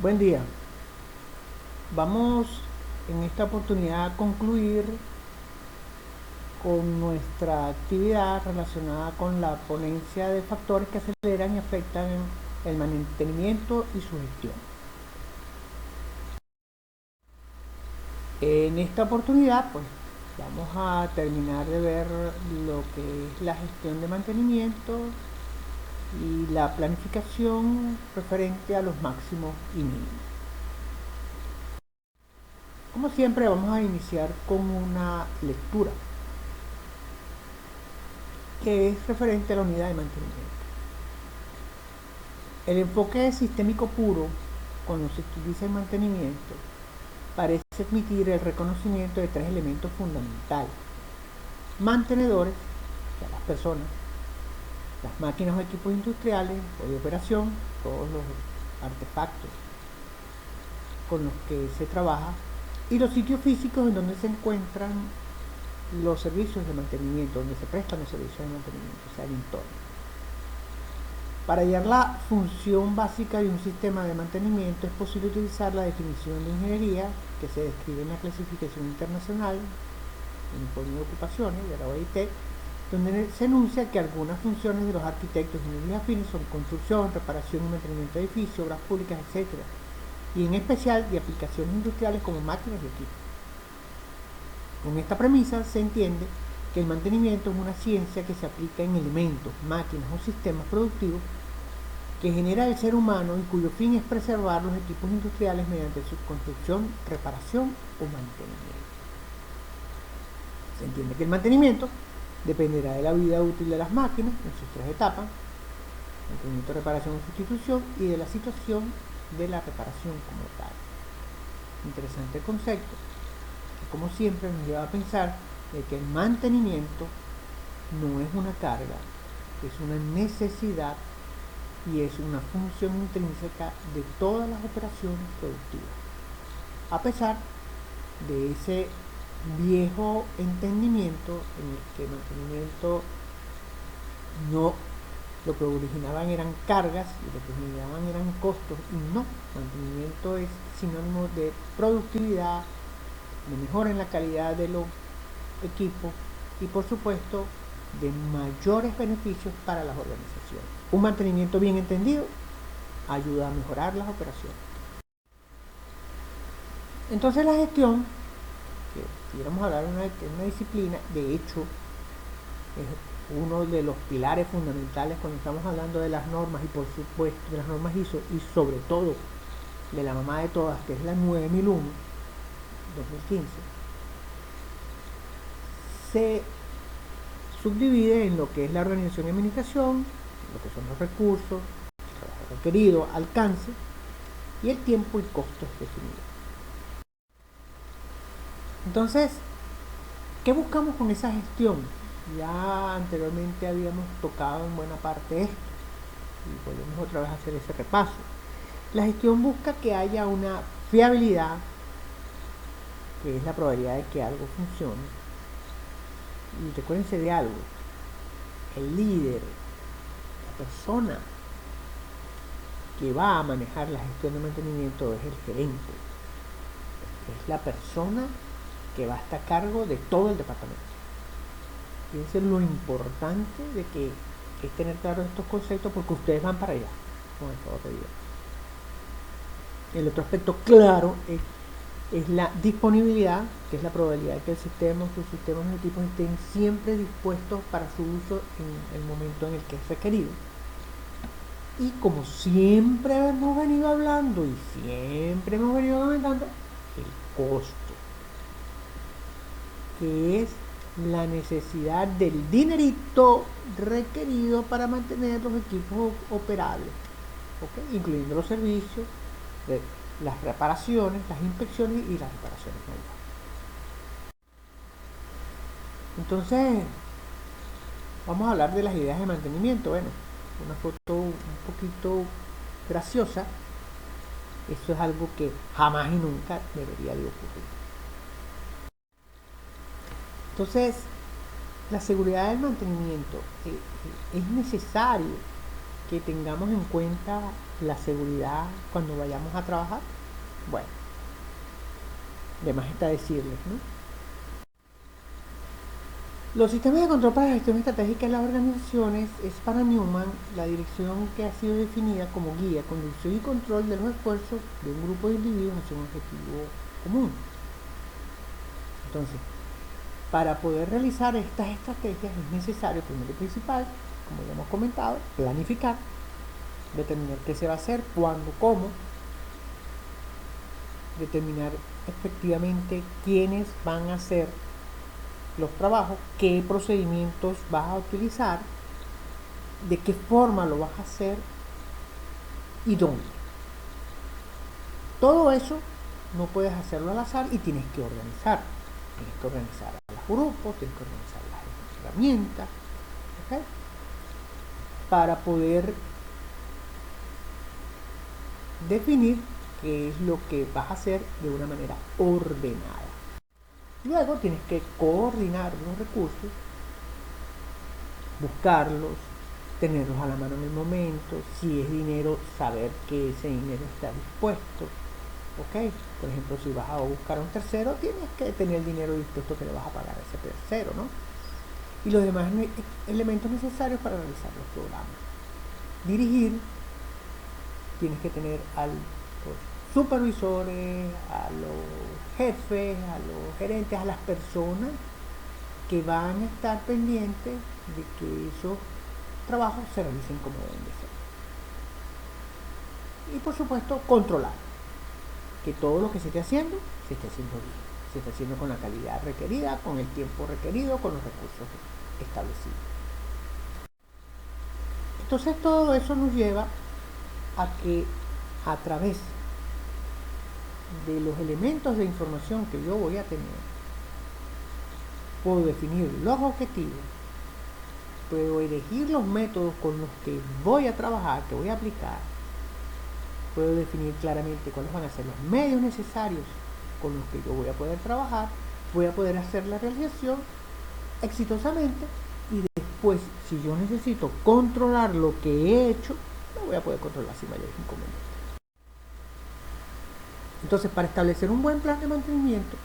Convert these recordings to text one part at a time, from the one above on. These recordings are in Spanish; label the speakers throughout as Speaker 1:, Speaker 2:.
Speaker 1: Buen día. Vamos en esta oportunidad a concluir con nuestra actividad relacionada con la ponencia de factores que aceleran y afectan el mantenimiento y su gestión. En esta oportunidad, pues, vamos a terminar de ver lo que es la gestión de mantenimiento y la planificación referente a los máximos y mínimos. Como siempre, vamos a iniciar con una lectura que es referente a la unidad de mantenimiento. El enfoque sistémico puro, cuando se utiliza en mantenimiento, parece admitir el reconocimiento de tres elementos fundamentales: mantenedores, o sea, las personas, las máquinas o equipos industriales o de operación, todos los artefactos con los que se trabaja, y los sitios físicos en donde se encuentran los servicios de mantenimiento, donde se prestan los servicios de mantenimiento, o sea, el entorno. Para hallar la función básica de un sistema de mantenimiento es posible utilizar la definición de ingeniería que se describe en la clasificación internacional, en el informe de ocupaciones de la OIT, donde se enuncia que algunas funciones de los arquitectos y ingenieros afines son construcción, reparación y mantenimiento de edificios, obras públicas, etc., y en especial de aplicaciones industriales como máquinas y equipos. Con esta premisa se entiende que el mantenimiento es una ciencia que se aplica en elementos, máquinas o sistemas productivos que genera el ser humano y cuyo fin es preservar los equipos industriales mediante su construcción, reparación o mantenimiento. Se entiende que el mantenimiento dependerá de la vida útil de las máquinas en sus tres etapas: mantenimiento, reparación o sustitución, y de la situación de la reparación como tal. Interesante concepto, que como siempre nos lleva a pensar de que el mantenimiento no es una carga, es una necesidad y es una función intrínseca de todas las operaciones productivas. A pesar de ese viejo entendimiento en el que el mantenimiento no, lo que originaban eran cargas y lo que generaban eran costos, y no, mantenimiento es sinónimo de productividad, de mejora en la calidad de los equipos y por supuesto de mayores beneficios para las organizaciones. Un mantenimiento bien entendido ayuda a mejorar las operaciones. Entonces la gestión, que pudiéramos hablar de una disciplina, de hecho es uno de los pilares fundamentales cuando estamos hablando de las normas, y por supuesto de las normas ISO, y sobre todo de la mamá de todas, que es la 9001 2015, se subdivide en lo que es la organización y administración, lo que son los recursos, el trabajo requerido, alcance y el tiempo y costos definidos. Entonces, ¿qué buscamos con esa gestión? Ya anteriormente habíamos tocado en buena parte esto y volvemos otra vez a hacer ese repaso. La gestión busca que haya una fiabilidad, que es la probabilidad de que algo funcione. Y recuérdense de algo: el líder, la persona que va a manejar la gestión de mantenimiento es el gerente, es la persona que va a estar a cargo de todo el departamento. Fíjense lo importante de que es tener claros estos conceptos, porque ustedes van para allá, con el favor de Dios. El otro aspecto claro es la disponibilidad, que es la probabilidad de que el sistema, sus sistemas y equipos estén siempre dispuestos para su uso en el momento en el que es requerido. Y como siempre hemos venido hablando y siempre hemos venido comentando, el costo, que es la necesidad del dinerito requerido para mantener los equipos operables, ¿okay? Incluyendo los servicios, las reparaciones, las inspecciones y las reparaciones manuales. Entonces, vamos a hablar de las ideas de mantenimiento. Bueno, una foto un poquito graciosa. Eso es algo que jamás y nunca debería de ocurrir. Entonces, la seguridad del mantenimiento es necesario que tengamos en cuenta la seguridad cuando vayamos a trabajar? Bueno, de más está decirles, ¿no? Los sistemas de control para la gestión estratégica de las organizaciones es para Newman la dirección que ha sido definida como guía, conducción y control de los esfuerzos de un grupo de individuos hacia un objetivo común. Entonces, para poder realizar estas estrategias es necesario, primero y principal, como ya hemos comentado, planificar, determinar qué se va a hacer, cuándo, cómo, determinar efectivamente quiénes van a hacer los trabajos, qué procedimientos vas a utilizar, de qué forma lo vas a hacer y dónde. Todo eso no puedes hacerlo al azar y tienes que organizar. Tienes que organizar a los grupos, tienes que organizar las herramientas, ¿okay? Para poder definir qué es lo que vas a hacer de una manera ordenada. Luego tienes que coordinar los recursos, buscarlos, tenerlos a la mano en el momento. Si es dinero, saber que ese dinero está dispuesto. ¿Ok? Por ejemplo, si vas a buscar a un tercero, tienes que tener el dinero dispuesto que le vas a pagar a ese tercero, ¿no? Y los demás elementos necesarios para realizar los programas. Dirigir, tienes que tener a los supervisores, a los jefes, a los gerentes, a las personas que van a estar pendientes de que esos trabajos se realicen como deben de ser. Y por supuesto, controlar que todo lo que se esté haciendo bien, se esté haciendo con la calidad requerida, con el tiempo requerido, con los recursos establecidos. Entonces todo eso nos lleva a que a través de los elementos de información que yo voy a tener, puedo definir los objetivos, puedo elegir los métodos con los que voy a trabajar, que voy a aplicar, puedo definir claramente cuáles van a ser los medios necesarios con los que yo voy a poder trabajar, voy a poder hacer la realización exitosamente y después, si yo necesito controlar lo que he hecho, lo voy a poder controlar sin mayores inconvenientes. Entonces, para establecer un buen plan de mantenimiento,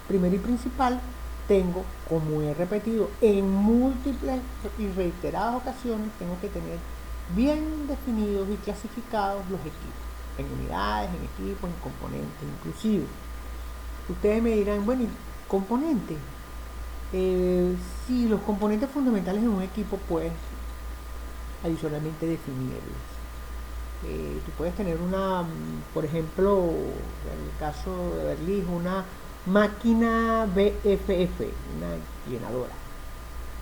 Speaker 1: primero y principal, tengo, como he repetido en múltiples y reiteradas ocasiones, tengo que tener bien definidos y clasificados los equipos, en unidades, en equipos, en componentes, inclusive. Ustedes me dirán, bueno, ¿y componentes? Sí, los componentes fundamentales en un equipo puedes adicionalmente definirlos. Tú puedes tener una, por ejemplo, en el caso de Berlín, una máquina BFF, una llenadora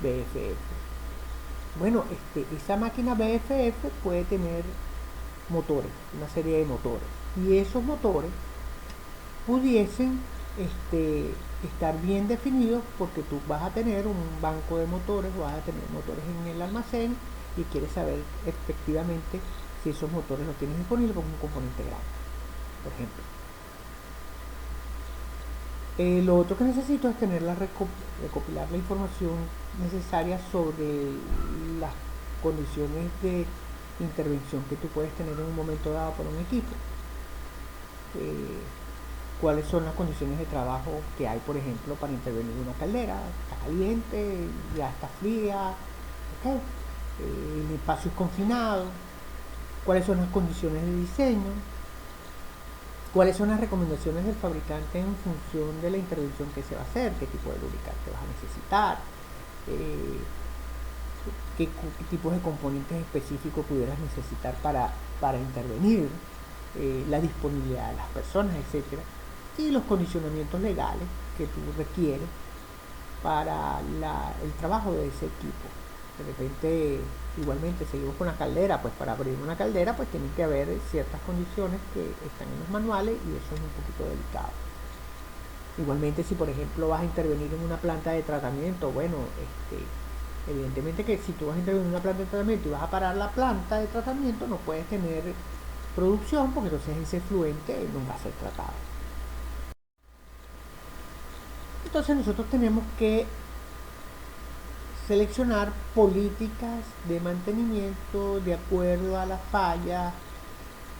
Speaker 1: BFF. Bueno, esa máquina BFF puede tener motores, una serie de motores, y esos motores pudiesen estar bien definidos porque tú vas a tener un banco de motores, vas a tener motores en el almacén y quieres saber efectivamente si esos motores los tienes disponibles con un componente grande, por ejemplo. Lo otro que necesito es tener recopilar la información necesaria sobre las condiciones de intervención que tú puedes tener en un momento dado por un equipo. Cuáles son las condiciones de trabajo que hay, por ejemplo, para intervenir en una caldera. Está caliente, ya está fría, ¿okay? El espacio es confinado. Cuáles son las condiciones de diseño, cuáles son las recomendaciones del fabricante en función de la intervención que se va a hacer, qué tipo de lubricante vas a necesitar, qué tipos de componentes específicos pudieras necesitar para intervenir, la disponibilidad de las personas, etcétera, y los condicionamientos legales que tú requieres para el trabajo de ese equipo. De repente, igualmente, seguimos con la caldera, pues para abrir una caldera pues tienen que haber ciertas condiciones que están en los manuales y eso es un poquito delicado. Igualmente, si por ejemplo vas a intervenir en una planta de tratamiento, bueno, evidentemente que si tú vas a intervenir en una planta de tratamiento y vas a parar la planta de tratamiento, no puedes tener producción porque entonces ese fluente no va a ser tratado. Entonces nosotros tenemos que seleccionar políticas de mantenimiento de acuerdo a la falla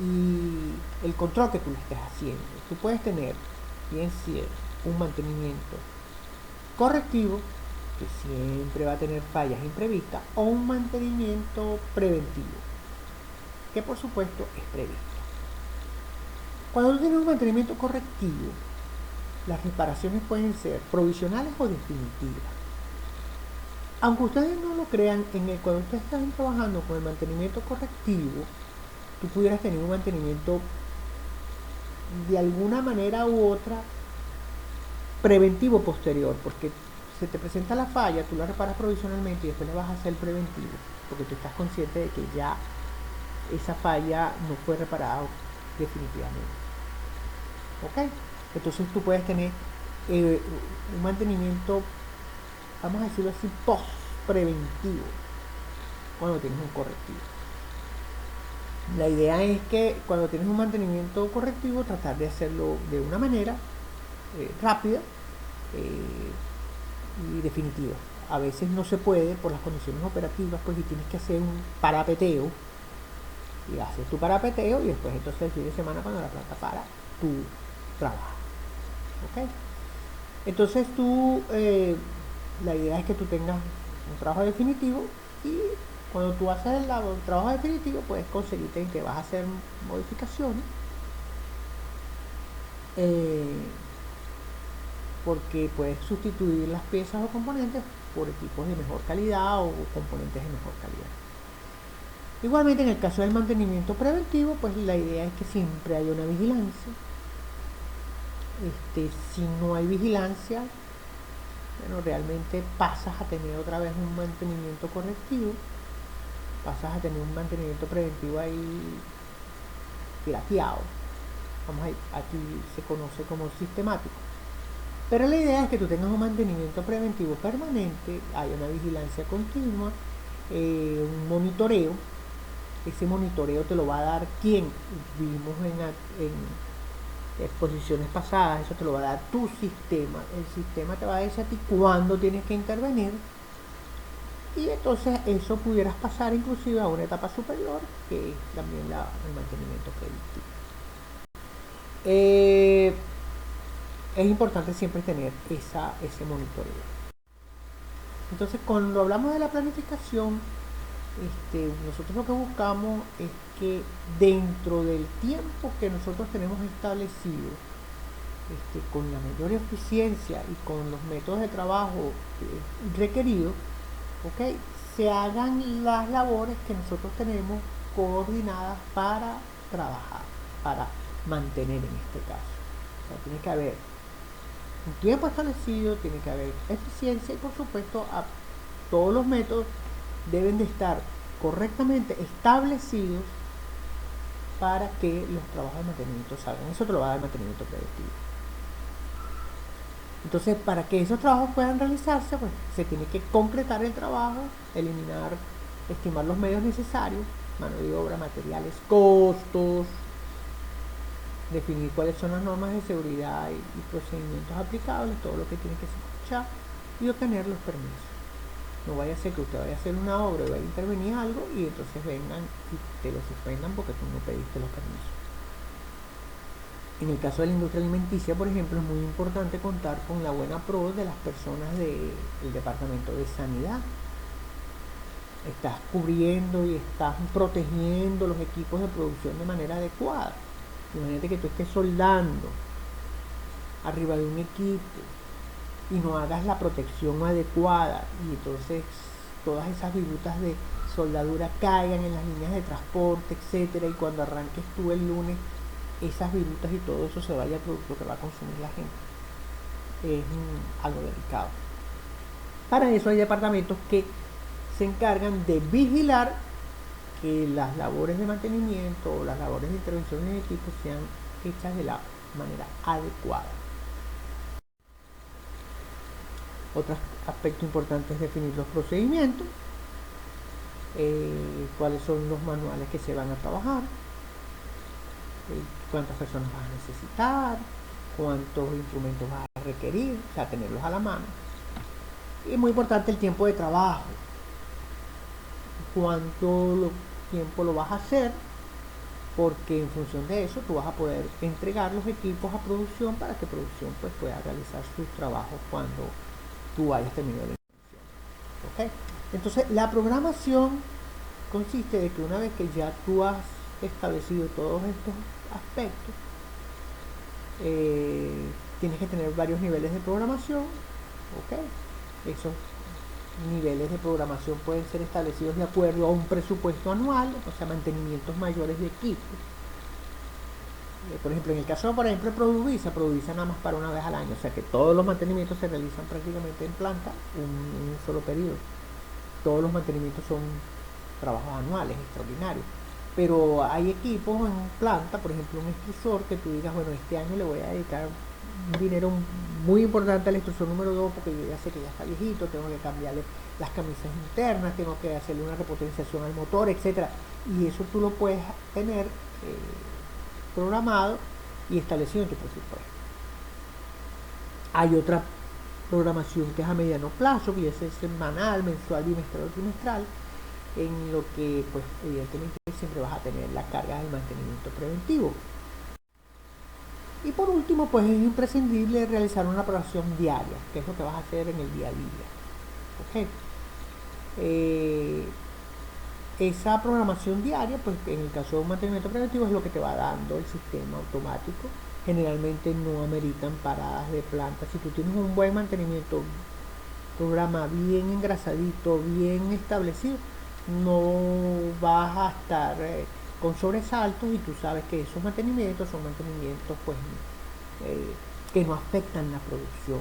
Speaker 1: y el control que tú le estés haciendo. Tú puedes tener, bien cierto, un mantenimiento correctivo, que siempre va a tener fallas imprevistas, o un mantenimiento preventivo, que por supuesto es previsto. Cuando tú tienes un mantenimiento correctivo, las reparaciones pueden ser provisionales o definitivas. Aunque ustedes no lo crean, cuando ustedes están trabajando con el mantenimiento correctivo, tú pudieras tener un mantenimiento de alguna manera u otra preventivo posterior, porque se te presenta la falla, tú la reparas provisionalmente y después le vas a hacer el preventivo, porque tú estás consciente de que ya esa falla no fue reparada definitivamente. ¿Ok? Entonces tú puedes tener un mantenimiento, vamos a decirlo así, post-preventivo, cuando tienes un correctivo. La idea es que cuando tienes un mantenimiento correctivo, tratar de hacerlo de una manera rápida y definitiva. A veces no se puede por las condiciones operativas, pues, y tienes que hacer un parapeteo, y haces tu parapeteo, y después entonces el fin de semana, cuando la planta para, tú trabajas. ¿Ok? Entonces la idea es que tú tengas un trabajo definitivo, y cuando tú haces el trabajo definitivo, puedes conseguirte que vas a hacer modificaciones, porque puedes sustituir las piezas o componentes por equipos de mejor calidad o componentes de mejor calidad. Igualmente, en el caso del mantenimiento preventivo, pues la idea es que siempre haya una vigilancia. Si no hay vigilancia, bueno, realmente pasas a tener otra vez un mantenimiento correctivo, pasas a tener un mantenimiento preventivo ahí pirateado. Aquí se conoce como sistemático. Pero la idea es que tú tengas un mantenimiento preventivo permanente, hay una vigilancia continua, un monitoreo. Ese monitoreo te lo va a dar quien vimos en exposiciones pasadas, eso te lo va a dar tu sistema. El sistema te va a decir a ti cuándo tienes que intervenir, y entonces eso pudieras pasar inclusive a una etapa superior, que es también el mantenimiento preventivo. Es importante siempre tener ese monitoreo. Entonces, cuando hablamos de la planificación, nosotros lo que buscamos es que dentro del tiempo que nosotros tenemos establecido, con la mayor eficiencia y con los métodos de trabajo requeridos, ¿okay?, se hagan las labores que nosotros tenemos coordinadas para trabajar, para mantener en este caso. O sea, tiene que haber un tiempo establecido, tiene que haber eficiencia, y por supuesto todos los métodos deben de estar correctamente establecidos para que los trabajos de mantenimiento salgan. Eso te lo va a dar el mantenimiento preventivo. Entonces, para que esos trabajos puedan realizarse, pues se tiene que concretar el trabajo, estimar los medios necesarios, mano de obra, materiales, costos, definir cuáles son las normas de seguridad y procedimientos aplicables, todo lo que tiene que escuchar, y obtener los permisos. No vaya a ser que usted vaya a hacer una obra y vaya a intervenir algo y entonces vengan y te lo suspendan porque tú no pediste los permisos. En el caso de la industria alimenticia, por ejemplo, es muy importante contar con la buena pro de las personas del Departamento de Sanidad. Estás cubriendo y estás protegiendo los equipos de producción de manera adecuada. Imagínate que tú estés soldando arriba de un equipo y no hagas la protección adecuada, y entonces todas esas virutas de soldadura caigan en las líneas de transporte, etcétera, y cuando arranques tú el lunes, esas virutas y todo eso se vaya al producto que va a consumir la gente. Es algo delicado. Para eso hay departamentos que se encargan de vigilar que las labores de mantenimiento o las labores de intervención en equipo sean hechas de la manera adecuada. Otro aspecto importante es definir los procedimientos, cuáles son los manuales que se van a trabajar, cuántas personas vas a necesitar, cuántos instrumentos vas a requerir, o sea, tenerlos a la mano. Y muy importante el tiempo de trabajo. Cuánto tiempo lo vas a hacer, porque en función de eso tú vas a poder entregar los equipos a producción para que producción pues pueda realizar sus trabajos cuando tú hayas terminado la inversión. ¿Ok? Entonces la programación consiste de que una vez que ya tú has establecido todos estos aspectos, tienes que tener varios niveles de programación. ¿Ok? Esos niveles de programación pueden ser establecidos de acuerdo a un presupuesto anual, o sea, mantenimientos mayores de equipos. Por ejemplo, en el caso, por ejemplo, de Produvisa nada más para una vez al año, o sea que todos los mantenimientos se realizan prácticamente en planta un solo periodo. Todos los mantenimientos son trabajos anuales, extraordinarios. Pero hay equipos en planta, por ejemplo, un extrusor que tú digas, bueno, este año le voy a dedicar un dinero muy importante al extrusor número 2 porque yo ya sé que ya está viejito, tengo que cambiarle las camisas internas, tengo que hacerle una repotenciación al motor, etcétera. Y eso tú lo puedes tener programado y establecido en tu presupuesto. Hay otra programación que es a mediano plazo, que es semanal, mensual, bimestral o trimestral, en lo que pues evidentemente siempre vas a tener la carga del mantenimiento preventivo. Y por último, pues es imprescindible realizar una programación diaria, que es lo que vas a hacer en el día a día. ¿Okay? Esa programación diaria, pues en el caso de un mantenimiento preventivo, es lo que te va dando el sistema automático. Generalmente no ameritan paradas de planta. Si tú tienes un buen mantenimiento, programa bien engrasadito, bien establecido, no vas a estar con sobresaltos, y tú sabes que esos mantenimientos son mantenimientos pues que no afectan la producción.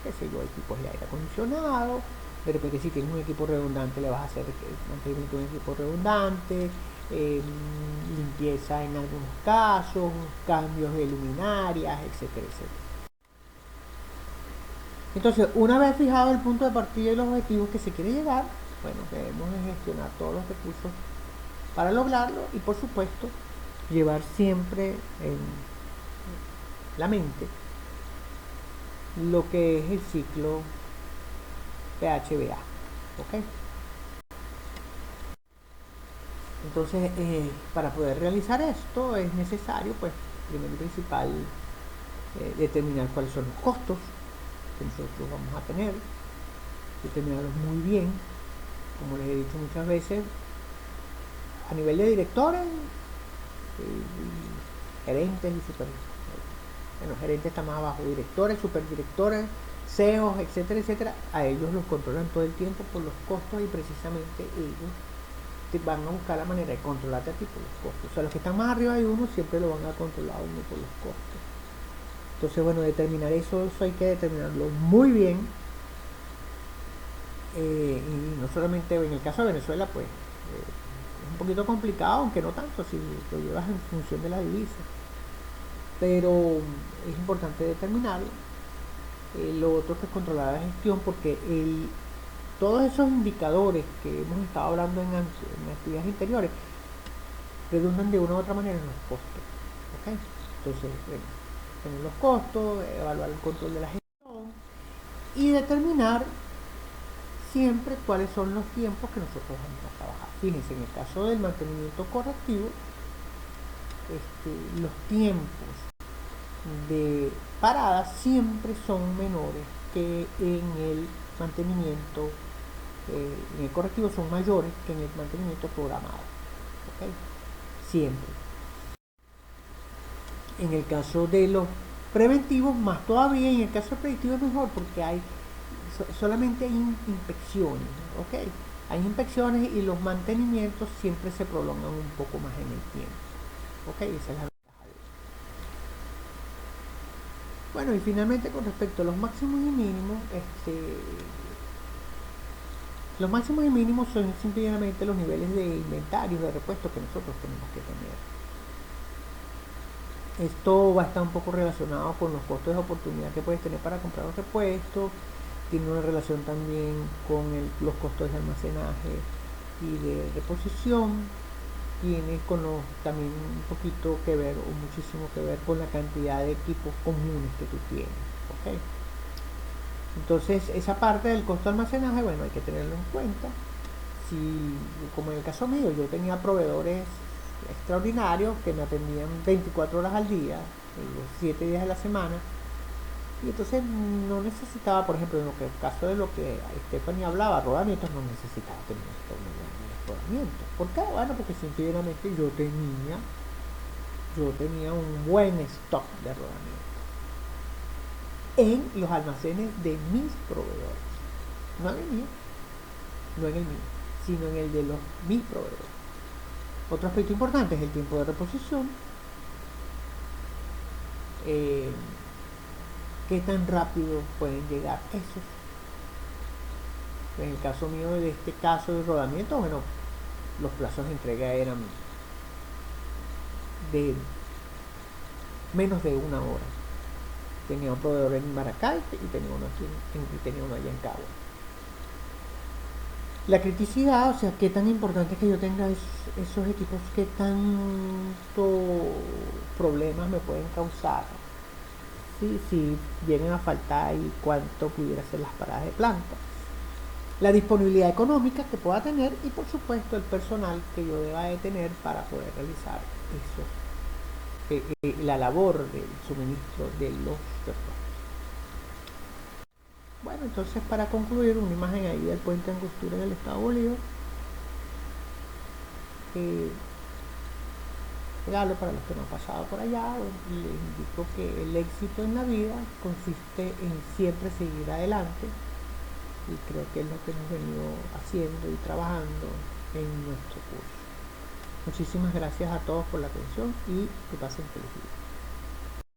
Speaker 1: Qué sé yo, equipos de aire acondicionado, de repente si tienes un equipo redundante le vas a hacer mantenimiento de un equipo redundante, limpieza en algunos casos, cambios de luminarias, etcétera, etcétera. Entonces, una vez fijado el punto de partida y los objetivos que se quiere llegar, bueno, debemos de gestionar todos los recursos para lograrlo y, por supuesto, llevar siempre en la mente lo que es el ciclo PHBA. ¿Ok? Entonces, para poder realizar esto es necesario, pues, primero y principal, determinar cuáles son los costos que nosotros vamos a tener, determinarlos muy bien, como les he dicho muchas veces, a nivel de directores, gerentes y super, bueno, gerentes está más abajo, directores, superdirectores, CEOs, etcétera, etcétera. A ellos los controlan todo el tiempo por los costos, y precisamente ellos te van a buscar la manera de controlarte a ti por los costos. O sea, los que están más arriba de uno siempre lo van a controlar a uno por los costos. Entonces, bueno, determinar eso hay que determinarlo muy bien. Y no solamente en el caso de Venezuela, pues es un poquito complicado, aunque no tanto si lo llevas en función de la divisa, pero es importante determinarlo. Lo otro es controlar la gestión, porque todos esos indicadores que hemos estado hablando en actividades anteriores redundan de una u otra manera en los costos. ¿Okay? Entonces, bueno, tener los costos, evaluar el control de la gestión y determinar siempre cuáles son los tiempos que nosotros vamos a trabajar. Fíjense, en el caso del mantenimiento correctivo, los tiempos de parada siempre son menores que en el mantenimiento, en el correctivo son mayores que en el mantenimiento programado. ¿Okay? Siempre. En el caso de los preventivos, más todavía. En el caso del preventivo es mejor porque solamente hay inspecciones, ¿ok? Hay inspecciones y los mantenimientos siempre se prolongan un poco más en el tiempo, ¿ok? Esa es la ventaja de eso. Bueno, y finalmente, con respecto a los máximos y mínimos, los máximos y mínimos son simplemente los niveles de inventario, de repuesto que nosotros tenemos que tener. Esto va a estar un poco relacionado con los costos de oportunidad que puedes tener para comprar los repuestos. Tiene una relación también con los costos de almacenaje y de reposición. Tiene también un poquito que ver, o muchísimo que ver, con la cantidad de equipos comunes que tú tienes. ¿Okay? Entonces, esa parte del costo de almacenaje, bueno, hay que tenerlo en cuenta. Si, como en el caso mío, yo tenía proveedores extraordinarios que me atendían 24 horas al día, los 7 días de la semana, y entonces no necesitaba, por ejemplo, en el caso de lo que Stephanie hablaba, rodamientos, no necesitaba tener estos rodamientos. ¿Por qué? Bueno, porque simplemente yo tenía un buen stock de rodamientos en los almacenes de mis proveedores, no en el mío, no en el mío, sino en el de mis proveedores. Otro aspecto importante es el tiempo de reposición. Eh, ¿Qué tan rápido pueden llegar esos? En el caso mío, de este caso de rodamiento, bueno, los plazos de entrega eran de menos de una hora. Tenía un proveedor en Maracay y tenía uno aquí y tenía uno allá en Cabo. La criticidad, o sea, qué tan importante es que yo tenga esos equipos, qué tanto problemas me pueden causar, ¿sí? Si vienen a faltar y cuánto pudiera ser las paradas de planta. La disponibilidad económica que pueda tener y por supuesto el personal que yo deba de tener para poder realizar la labor del suministro de los repuestos. Bueno, entonces para concluir, una imagen ahí del puente Angostura en el estado Bolívar. Eh, Regalo para los que no han pasado por allá, les indico que el éxito en la vida consiste en siempre seguir adelante y creo que es lo que hemos venido haciendo y trabajando en nuestro curso. Muchísimas gracias a todos por la atención y que pasen feliz día.